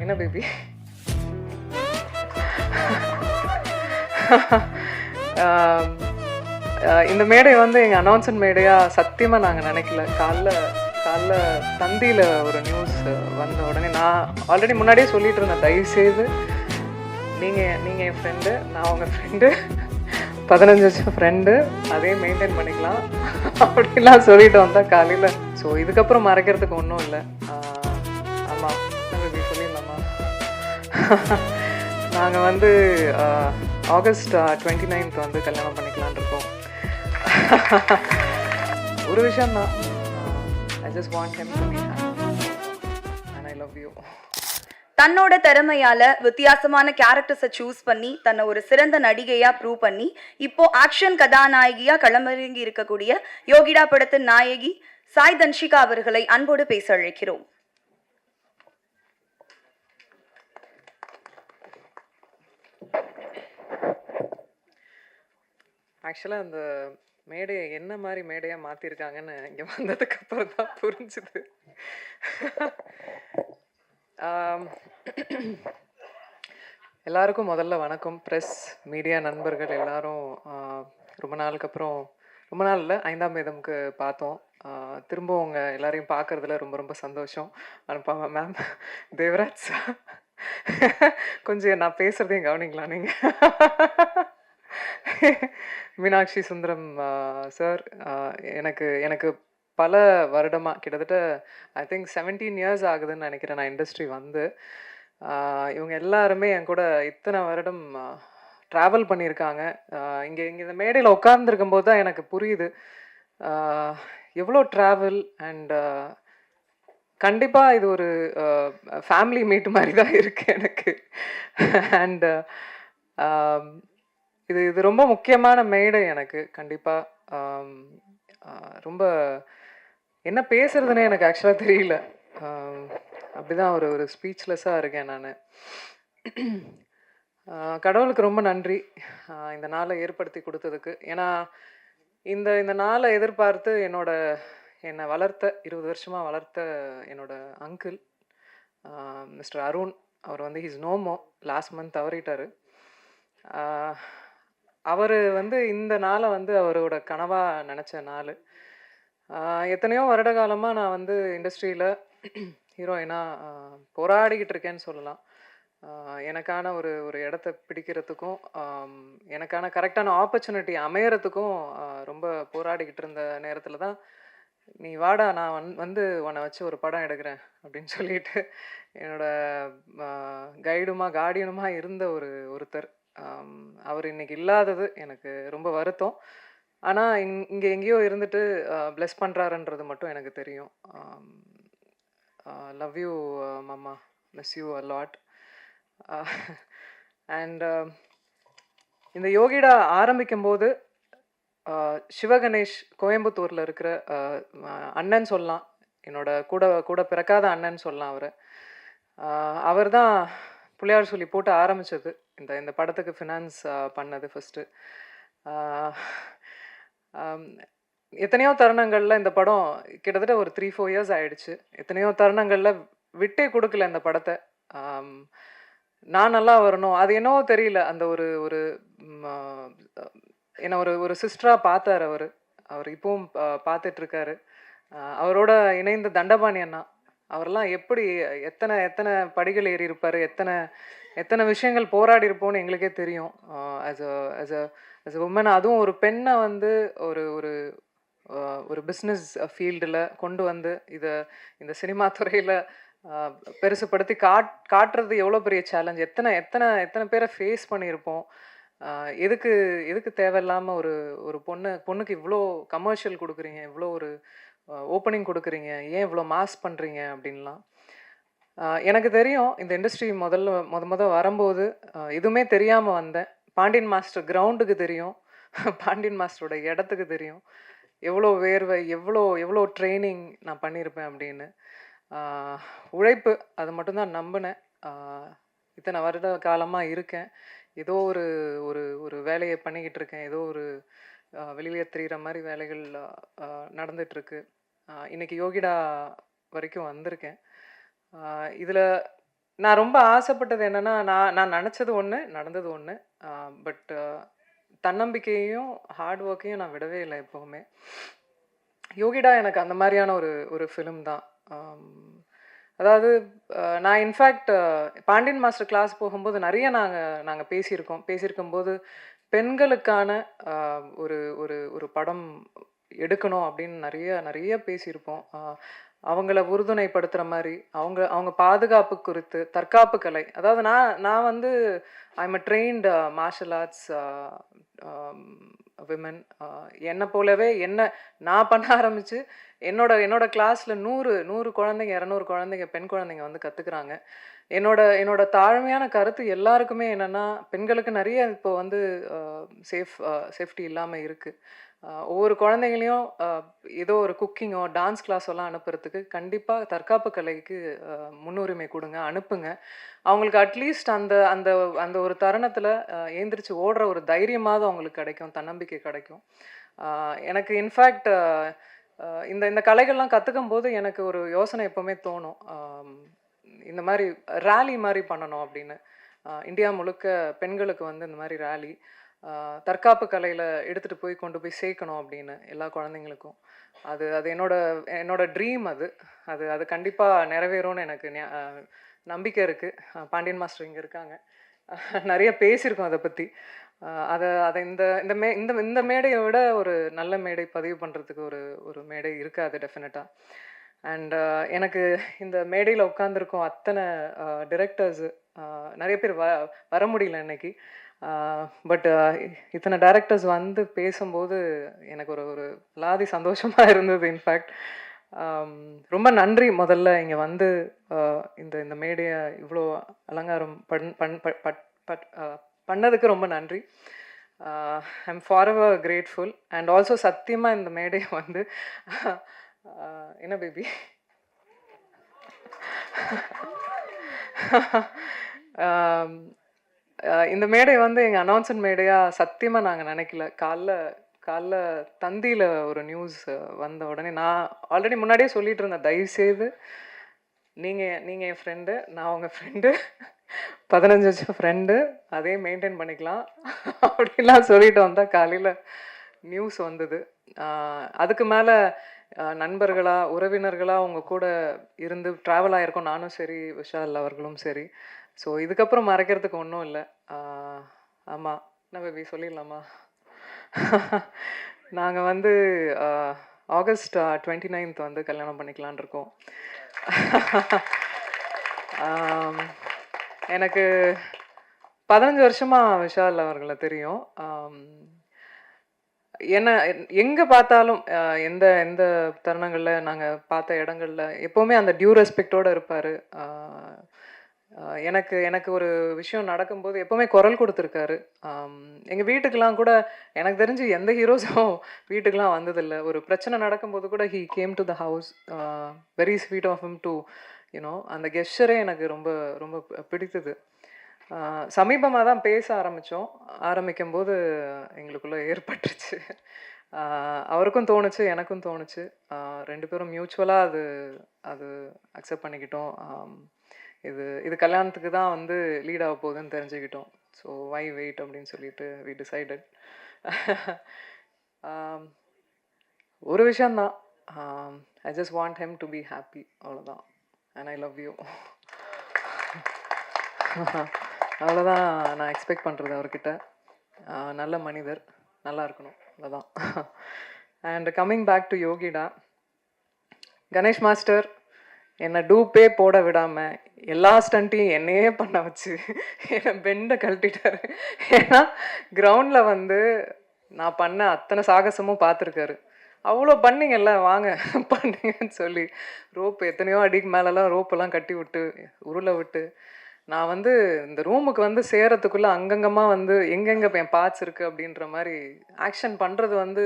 என்ன பேபி? இந்த மேடை வந்து எங்கள் அனௌன்ஸ்மெண்ட் மேடையாக சத்தியமாக நாங்கள் நினைக்கல. காலைல காலைல தந்தியில் ஒரு நியூஸ் வந்த உடனே நான் ஆல்ரெடி முன்னாடியே சொல்லிட்டு இருந்தேன், தயவுசெய்து நீங்கள் என் ஃப்ரெண்டு, நான் உங்கள் ஃப்ரெண்டு, 15 வருஷம் ஃப்ரெண்டு, அதே மெயின்டைன் பண்ணிக்கலாம் அப்படின்லாம் சொல்லிட்டு வந்தேன் காலையில். ஸோ இதுக்கப்புறம் மறைக்கிறதுக்கு ஒன்றும் இல்லை. ஆமாம், பேபி சொல்லிடலாமா? நாங்கள் வந்து ஆகஸ்ட் 29th வந்து கல்யாணம் பண்ணிக்கலான் இருக்கோம். ஒரு விஷயம் தான், ஐ just want him to be happy and I love you. தன்னோட திறமையால வித்தியாசமான கேரக்டர்ஸை சூஸ் பண்ணி தன்னை ஒரு சிறந்த நடிகையா ப்ரூவ் பண்ணி இப்போ ஆக்ஷன் கதாநாயகியா களமிறங்கி இருக்கக்கூடிய யோகிடா படத்தின் நாயகி சாய் தன்ஷிகா அவர்களை அன்போடு பேச அழைக்கிறோம். ஆக்சுவலாக அந்த மேடையை என்ன மாதிரி மேடையாக மாற்றிருக்காங்கன்னு இங்கே வந்ததுக்கு அப்புறம் தான் புரிஞ்சுது. எல்லாருக்கும் முதல்ல வணக்கம். ப்ரெஸ், மீடியா நண்பர்கள் எல்லாரும் ரொம்ப நாளுக்கு அப்புறம், ரொம்ப நாள் இல்லை, 5ஆம் வேதம்க்கு பார்த்தோம். திரும்ப உங்கள் எல்லாரையும் பார்க்குறதுல ரொம்ப ரொம்ப சந்தோஷம். அனுப்பாம மேம், தேவராஜ் சார், கொஞ்சம் நான் பேசுகிறதையும் கவனிங்களா நீங்கள்? மீனாட்சி சுந்தரம் சார், எனக்கு எனக்கு பல வருடமாக, கிட்டத்தட்ட ஐ திங்க் 17 இயர்ஸ் ஆகுதுன்னு நினைக்கிறேன் நான் இண்டஸ்ட்ரி வந்து. இவங்க எல்லாருமே என் கூட இத்தனை வருடம் ட்ராவல் பண்ணியிருக்காங்க. இங்கே இந்த மேடையில் உட்கார்ந்துருக்கும் போது தான் எனக்கு புரியுது எவ்வளோ ட்ராவல். அண்ட் கண்டிப்பாக இது ஒரு ஃபேமிலி மீட் மாதிரி தான் இருக்குது எனக்கு. அண்ட் இது ரொம்ப முக்கியமான மேடை எனக்கு. கண்டிப்பாக ரொம்ப என்ன பேசுறதுன்னே எனக்கு ஆக்சுவலாக தெரியல. அப்படிதான் ஒரு ஸ்பீச்லெஸ்ஸாக இருக்கேன் நான். கடவுளுக்கு ரொம்ப நன்றி இந்த நாளை ஏற்படுத்தி கொடுத்ததுக்கு. ஏன்னா இந்த நாளை எதிர்பார்த்து என்னை வளர்த்த, 20 வருஷமாக வளர்த்த என்னோட அங்கிள் மிஸ்டர் அருண், அவர் வந்து he's no more, last month தவறிட்டார். அவர் வந்து இந்த நாளை வந்து அவரோட கனவாக நினச்ச நாள். எத்தனையோ வருட காலமாக நான் வந்து இண்டஸ்ட்ரியில் ஹீரோயினாக போராடிக்கிட்டு இருக்கேன்னு சொல்லலாம். எனக்கான ஒரு இடத்த பிடிக்கிறதுக்கும் எனக்கான கரெக்டான ஆப்பர்ச்சுனிட்டி அமையறதுக்கும் ரொம்ப போராடிக்கிட்டு இருந்த நேரத்தில் தான், நீ வாடா, நான் வந்து உன்னை வச்சு ஒரு படம் எடுக்கிறேன் அப்படின்னு சொல்லிட்டு என்னோட கார்டியனுமா இருந்த ஒருத்தர். அவர் இன்னைக்கு இல்லாதது எனக்கு ரொம்ப வருத்தம். ஆனால் இங்கே எங்கேயோ இருந்துட்டு பிளெஸ் பண்ணுறாருன்றது மட்டும் எனக்கு தெரியும். லவ் யூ மாமா, miss you a lot. And இந்த யோகிடா ஆரம்பிக்கும் போது சிவகணேஷ் கோயம்புத்தூரில் இருக்கிற அண்ணன் சொல்லலாம், என்னோட கூட பிறக்காத அண்ணன் சொல்லலாம். அவர் தான் பிள்ளையார் சொல்லி போட்டு ஆரம்பித்தது, இந்த படத்துக்கு ஃபினான்ஸ் பண்ணது ஃபஸ்ட்டு. எத்தனையோ தருணங்களில் இந்த படம் கிட்டத்தட்ட ஒரு 3-4 இயர்ஸ் ஆயிடுச்சு. எத்தனையோ தருணங்களில் விட்டே கொடுக்கல இந்த படத்தை. நான் நல்லா வரணும், அது என்னவோ தெரியல, அந்த ஒரு என்ன ஒரு சிஸ்டராக பார்த்தார் அவர் இப்பவும் பார்த்துட்ருக்காரு. அவரோட இணைந்த தண்டபாணி அண்ணா, அவரெல்லாம் எப்படி எத்தனை படிகள் ஏறி இருப்பார், எத்தனை விஷயங்கள் போராடி இருப்போம்னு எங்களுக்கே தெரியும். ஆஸ் அ உமன், அதுவும் ஒரு பெண்ணை வந்து ஒரு பிஸ்னஸ் ஃபீல்டில் கொண்டு வந்து இந்த சினிமா துறையில் பெருசுப்படுத்தி காட்டுறது எவ்வளோ பெரிய சேலஞ்ச். எத்தனை பேரை ஃபேஸ் பண்ணியிருப்போம். எதுக்கு தேவையில்லாமல் ஒரு பொண்ணுக்கு இவ்வளோ கமர்ஷியல் கொடுக்குறீங்க, இவ்வளோ ஒரு ஓப்பனிங் கொடுக்குறீங்க, ஏன் இவ்வளோ மாஸ் பண்ணுறீங்க அப்படின்லாம். எனக்கு தெரியும், இந்த இண்டஸ்ட்ரி முத வரும்போது எதுவுமே தெரியாமல் வந்தேன். பாண்டியன் மாஸ்டர் கிரவுண்டுக்கு தெரியும், பாண்டியன் மாஸ்டரோட இடத்துக்கு தெரியும், எவ்வளோ வேர்வை, எவ்வளோ ட்ரைனிங் நான் பண்ணியிருப்பேன் அப்படின்னு. உழைப்பு, அது மட்டும்தான் நம்பினேன். இத்தனை வருட காலமாக இருக்கேன், ஏதோ ஒரு வேலையை பண்ணிக்கிட்டு இருக்கேன், ஏதோ ஒரு வெளியே தெரிகிற மாதிரி வேலைகள் நடந்துகிட்ருக்கு. இன்றைக்கி யோகிடா வரைக்கும் வந்திருக்கேன். இதில் நான் ரொம்ப ஆசைப்பட்டது என்னன்னா, நான் நான் நெனச்சது ஒண்ணு, நடந்தது ஒண்ணு. பட் தன்னம்பிக்கையையும், ஹார்ட் ஒர்க்கையும் நான் விடவே இல்ல எப்பவுமே. யோகிடா எனக்கு அந்த மாரியான ஒரு ஒரு ஃபிலிம் தான். ஆம், அதாவது நான் இன்ஃபேக்ட் பாண்டியன் மாஸ்டர் கிளாஸ் போகும்போது நெறைய நாங்க நாங்க பேசியிருக்கோம். பேசியிருக்கும்போது பெண்களுக்கான அ ஒரு ஒரு ஒரு படம் எடுக்கணும் அப்படின்னு நெறைய நெறைய பேசியிருப்போம். அவங்கள உறுதுணைப்படுத்துற மாரி, அவங்க அவங்க பாதுகாப்பு குறித்து, தற்காப்பு கலை. அதாவது நான் நான் வந்து ஐ அம் அ ட்ரெயின்ட் மார்ஷல் ஆர்ட்ஸ் விமன். என்ன போலவே நான் பண்ண ஆரம்பிச்சு, என்னோட கிளாஸ்ல 100 குழந்தைங்க, 200 குழந்தைங்க, பெண் குழந்தைங்க வந்து கத்துக்கிறாங்க. என்னோட என்னோட தாழ்மையான கருத்து எல்லாருக்குமே என்னன்னா, பெண்களுக்கு நெறைய இப்போ வந்து அ சேஃப்டி இல்லாம இருக்கு. ஒவ்வொரு குழந்தைங்களையும் ஏதோ ஒரு குக்கிங்கோ, டான்ஸ் கிளாஸோலாம் அனுப்புறதுக்கு கண்டிப்பா தற்காப்பு கலைக்கு அ முன்னுரிமை குடுங்க, அனுப்புங்க. அவங்களுக்கு அட்லீஸ்ட் அந்த அந்த அந்த ஒரு தருணத்துல எழுந்திரிச்சு ஓடுற ஒரு தைரியமாவது அவங்களுக்கு கிடைக்கும், தன்னம்பிக்கை கிடைக்கும். எனக்கு இன்ஃபேக்ட் இந்த இந்த கலைகள்லாம் கத்துக்கும்போது எனக்கு ஒரு யோசனை எப்பவுமே தோணும். இந்த மாரி ராலி மாரி பண்ணணும் அப்படின்னு. இந்தியா முழுக்க பெண்களுக்கு வந்து இந்த மாரி ராலி, தற்காப்பு கலையில எடுத்துட்டு போய் கொண்டு போய் சேர்க்கணும் அப்படின்னு எல்லா குழந்தைங்களுக்கும். அது அது என்னோட என்னோட ட்ரீம் அது. அது அது கண்டிப்பா நிறைவேறும்னு எனக்கு நம்பிக்கை இருக்கு. பாண்டியன் மாஸ்டர் இங்க இருக்காங்க. நெறைய பேசியிருக்கோம் அத பத்தி. அத அத இந்த இந்த மே இந்த இந்த மேடைய விட ஒரு நல்ல மேடை பதிவு பண்றதுக்கு ஒரு ஒரு மேடை இருக்காது டெஃபினட்டா. அண்ட் எனக்கு இந்த மேடையில உட்கார்ந்திருக்கும் அத்தனை டிரெக்டர்ஸ், நெறைய பேர் வர முடியல இன்னைக்கு. பட் இத்தனை டைரக்டர்ஸ் வந்து பேசும்போது எனக்கு ஒரு ஒரு லாதி சந்தோஷமா இருந்தது இன்ஃபேக்ட். ரொம்ப நன்றி முதல்ல இங்க வந்து இந்த இந்த மேடைய இவ்வளோ அலங்காரம் பண் பண் ப- பட் பட் பண்ணதுக்கு ரொம்ப நன்றி. I'm forever grateful. And also சத்தியமா இந்த மேடையை வந்து என்ன பேபி இந்த மேடை வந்து எங்கள் அனௌன்ஸ்மெண்ட் மேடையாக சத்தியமாக நாங்கள் நினைக்கல. காலைல காலைல தந்தியில் ஒரு நியூஸ் வந்த உடனே நான் ஆல்ரெடி முன்னாடியே சொல்லிட்டு இருந்தேன், தயவுசெய்து நீங்கள் என் ஃப்ரெண்டு, நான் உங்கள் ஃப்ரெண்டு, 15 வருஷம் ஃப்ரெண்டு, அதே மெயின்டைன் பண்ணிக்கலாம் அப்படிலாம் சொல்லிட்டு வந்தால் காலையில் நியூஸ் வந்தது. அதுக்கு மேலே நண்பர்களா, உறவினர்களா உங்க கூட இருந்து ட்ராவல் ஆயிருக்கோம் நானும் சரி, விஷால் அவர்களும் சரி. ஸோ இதுக்கப்புறம் மறைக்கிறதுக்கு ஒன்றும் இல்லை. ஆமாம், என்ன பேபி சொல்லிடலாமா? நாங்கள் வந்து ஆகஸ்ட் 29th வந்து கல்யாணம் பண்ணிக்கலான் இருக்கோம். எனக்கு 15 வருஷமா விஷால் அவர்களை தெரியும். என்ன எங்கே பார்த்தாலும் எந்த எந்த தருணங்களில் நாங்கள் பார்த்த இடங்கள்ல எப்போவுமே அந்த டியூ ரெஸ்பெக்டோடு இருப்பார். எனக்கு எனக்கு ஒரு விஷயம் நடக்கும்போது எப்போவுமே குரல் கொடுத்துருக்காரு. எங்கள் வீட்டுக்கெலாம் கூட எனக்கு தெரிஞ்சு எந்த ஹீரோஸும் வீட்டுக்கெலாம் வந்ததில்லை. ஒரு பிரச்சனை நடக்கும்போது கூட he came to the house. Very sweet of him to you know, அந்த கெஸ்டரே எனக்கு ரொம்ப ரொம்ப பிடித்தது. சமீபமாக தான் பேச ஆரம்பிக்கும்போது எங்களுக்குள்ளே ஏற்பட்டுருச்சு. அவருக்கும் தோணுச்சு, எனக்கும் தோணுச்சு. 2 பேரும் மியூச்சுவலாக அது அது அக்செப்ட் பண்ணிக்கிட்டோம். இது இது கல்யாணத்துக்கு தான் வந்து லீட் ஆக போகுதுன்னு தெரிஞ்சுக்கிட்டோம். ஸோ வை வெயிட் அப்படின்னு சொல்லிட்டு வி டிசைடட். ஒரு விஷயந்தான், I just want him to be happy, அவ்வளோதான். And I love you. அவ்வளோதான் நான் எக்ஸ்பெக்ட் பண்ணுறது அவர்கிட்ட. நல்ல மனிதர், நல்லா இருக்கணும், அவ்வளோதான். அண்ட் கம்மிங் பேக் டு யோகிடா, கணேஷ் மாஸ்டர் என்னை டூப்பே போட விடாமல் எல்லா ஸ்டண்ட்டையும் என்னையே பண்ண வச்சு என்னை பெண்டை கழட்டிட்டாரு. ஏன்னா கிரவுண்டில் வந்து நான் பண்ண அத்தனை சாகசமும் பார்த்துருக்காரு. அவ்வளோ பண்ணிங்கல்ல, வாங்க பண்ணுங்கன்னு சொல்லி ரோப்பு எத்தனையோ அடிக்கு மேலெல்லாம் ரோப்பெல்லாம் கட்டி விட்டு உருளை விட்டு நான் வந்து இந்த ரூமுக்கு வந்து சேரத்துக்குள்ளே அங்கங்கமாக வந்து எங்கெங்கே என் பார்ட்ஸ் இருக்குது அப்படின்ற மாதிரி ஆக்ஷன் பண்ணுறது வந்து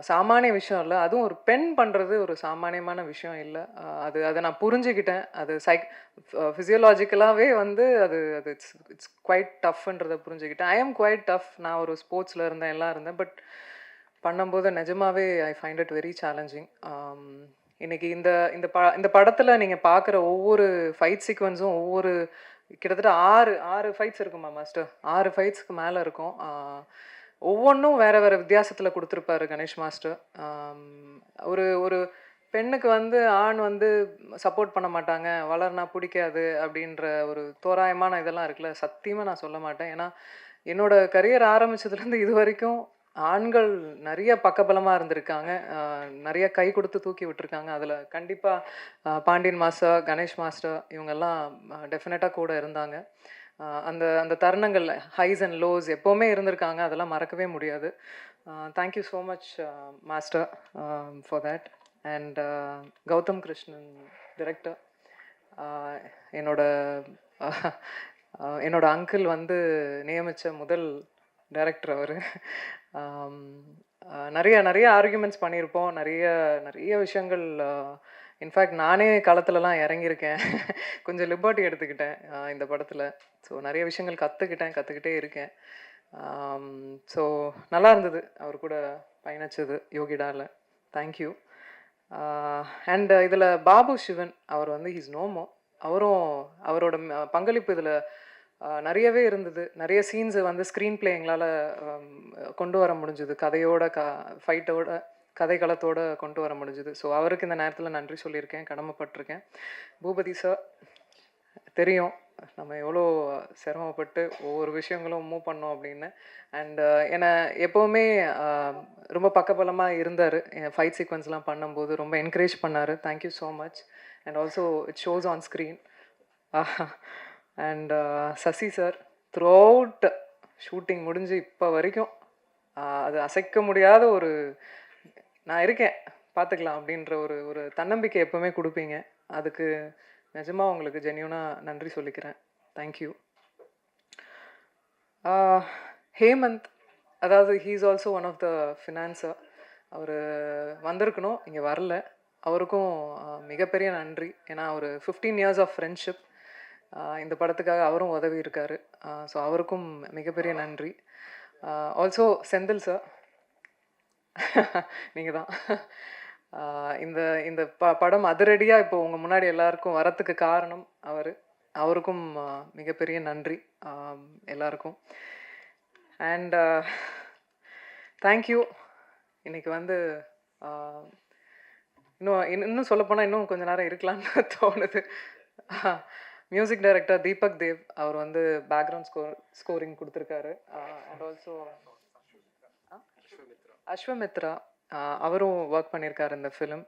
சாமானிய விஷயம் இல்லை. அதுவும் ஒரு பெண் பண்ணுறது ஒரு சாமானியமான விஷயம் இல்லை. அது அதை நான் புரிஞ்சுக்கிட்டேன். அது ஃபிசியோலாஜிக்கலாகவே வந்து அது அது இட்ஸ் இட்ஸ் குவைட் டஃப்ன்றதை புரிஞ்சுக்கிட்டேன். I am quite tough. நான் ஒரு ஸ்போர்ட்ஸில் இருந்தேன், எல்லாம் இருந்தேன். பட் பண்ணும்போது நிஜமாவே I find it very challenging. இன்னைக்கு இந்த படத்தில் நீங்கள் பார்க்குற ஒவ்வொரு ஃபைட் சீக்வன்ஸும் கிட்டத்தட்ட 6 ஃபைட்ஸ் இருக்குமா மாஸ்டர், 6 ஃபைட்ஸ்க்கு மேலே இருக்கும். ஒவ்வொன்றும் வேறு வேறு வித்தியாசத்தில் கொடுத்துருப்பாரு கணேஷ் மாஸ்டர். ஒரு ஒரு பெண்ணுக்கு ஆண் சப்போர்ட் பண்ண மாட்டாங்க, வளர்னா பிடிக்காது அப்படின்ற ஒரு தோராயமான இதெல்லாம் இருக்குல்ல, சத்தியமாக நான் சொல்ல மாட்டேன். ஏன்னா என்னோட கரியர் ஆரம்பிச்சதுலேருந்து இது வரைக்கும் ஆண்கள் நிறைய பக்கபலமாக இருந்திருக்காங்க, நிறைய கை கொடுத்து தூக்கி விட்டுருக்காங்க. அதில் கண்டிப்பாக பாண்டியன் மாஸ்டர், கணேஷ் மாஸ்டர் இவங்கெல்லாம் டெஃபினட்டாக கூட இருந்தாங்க. அந்த அந்த தருணங்கள் ஹைஸ் அண்ட் லோஸ் எப்போவுமே இருந்திருக்காங்க, அதெல்லாம் மறக்கவே முடியாது. Thank you so much master for that. And Gautham Krishnan director, என்னோட அங்கிள் நியமித்த முதல் டைரக்டர் அவர். நிறைய ஆர்கியூமெண்ட்ஸ் பண்ணியிருப்போம், நிறைய விஷயங்கள். இன்ஃபேக்ட் நானே களத்துலலாம் இறங்கியிருக்கேன், கொஞ்சம் லிபர்ட்டி எடுத்துக்கிட்டேன் இந்த படத்தில். ஸோ நிறைய விஷயங்கள் கற்றுக்கிட்டே இருக்கேன். ஸோ நல்லா இருந்தது அவர் கூட பயணிச்சது யோகிடாவில். தேங்க்யூ. அண்ட் இதில் பாபு சிவன் அவர் ஹீஸ் நோமோ, அவரோட பங்களிப்பு இதில் நிறையவே இருந்தது. நிறைய சீன்ஸு ஸ்க்ரீன் பிளே எங்களால் கொண்டு வர முடிஞ்சுது, கதையோட ஃபைட்டோட கதைக்களத்தோடு கொண்டு வர முடிஞ்சுது. ஸோ அவருக்கு இந்த நேரத்தில் நன்றி சொல்லியிருக்கேன், கடமைப்பட்டிருக்கேன். பூபதி சார், தெரியும் நம்ம எவ்வளோ சிரமப்பட்டு ஒவ்வொரு விஷயங்களும் மூவ் பண்ணோம் அப்படின்னு. அண்ட் என்னை எப்போவுமே ரொம்ப பக்கபலமாக இருந்தார். ஃபைட் சீக்வன்ஸ்லாம் பண்ணும்போது ரொம்ப என்கரேஜ் பண்ணார். Thank you so much. And also it shows on screen. And Sasi sir, throughout shooting முடிஞ்சு இப்போ வரைக்கும் அது அசைக்க முடியாத ஒரு நான் இருக்கேன் பார்த்துக்கலாம் அப்படின்ற ஒரு தன்னம்பிக்கை எப்போவுமே கொடுப்பீங்க. அதுக்கு நிஜமாக உங்களுக்கு ஜென்யூனாக நன்றி சொல்லிக்கிறேன். தேங்க்யூ. ஹேமந்த், அதாவது he's also one of the financer. அவர் வந்திருக்கணும், இங்கே வரல. அவருக்கும் மிகப்பெரிய நன்றி. ஏன்னா ஒரு 15 years ஆஃப் ஃப்ரெண்ட்ஷிப், இந்த படத்துக்காக அவரும் உதவி இருக்கார். ஸோ அவருக்கும் மிகப்பெரிய நன்றி. ஆல்சோ செந்தில் சார், நீங்கள் தான் இந்த படம் அதிரடியாக இப்போ உங்கள் முன்னாடி எல்லாருக்கும் வரத்துக்கு காரணம் அவருக்கும் மிகப்பெரிய நன்றி எல்லாருக்கும். And thank you. இன்றைக்கி இன்னும் சொல்லப்போனால் இன்னும் கொஞ்சம் நேரம் இருக்கலான்னு தோணுது. மியூசிக் டைரக்டர் தீபக் தேவ், அவர் பேக்ரவுண்ட் ஸ்கோரிங் கொடுத்துருக்காரு. அண்ட் ஆல்சோ அஸ்வமித்ரா, அவரும் ஒர்க் பண்ணியிருக்காரு இந்த ஃபிலிம்.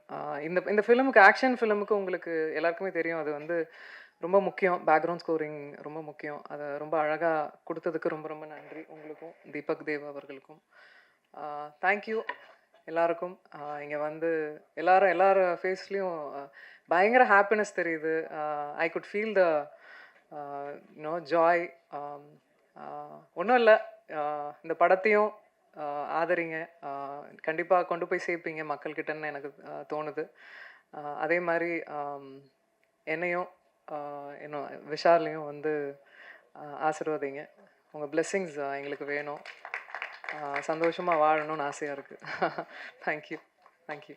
இந்த ஃபிலிமுக்கு, ஆக்ஷன் ஃபிலிமுக்கு உங்களுக்கு எல்லாருக்குமே தெரியும், அது ரொம்ப முக்கியம். பேக்ரவுண்ட் ஸ்கோரிங் ரொம்ப முக்கியம். அதை ரொம்ப அழகாக கொடுத்ததுக்கு ரொம்ப ரொம்ப நன்றி உங்களுக்கும், தீபக் தேவ் அவர்களுக்கும். தேங்க்யூ எல்லாருக்கும். இங்கே எல்லார் ஃபேஸ்லேயும் பயங்கர ஹாப்பினஸ் தெரியுது. I could feel the joy. ஒன்றும் இல்லை, இந்த படத்தையும் ஆதரிங்க, கண்டிப்பாக கொண்டு போய் சேர்ப்பீங்க மக்கள்கிட்டன்னு எனக்கு தோணுது. அதே மாதிரி என்னையும் இன்னும் விஷாலையும் ஆசீர்வதிங்க. உங்கள் பிளெஸ்ஸிங்ஸ் எங்களுக்கு வேணும். சந்தோஷமாக வாழணும்னு ஆசையாக இருக்குது. Thank you. Thank you.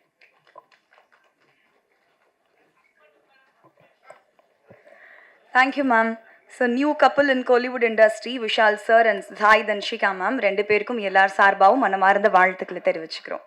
Thank you, ma'am. So, new couple in Kollywood industry, Vishal sir and Sai Danshika ma'am, ரெண்டு பேருக்கும் எல்லார் சார்பாகவும் மனமார்ந்த வாழ்த்துக்களை தெரிவிச்சுக்கிறோம்.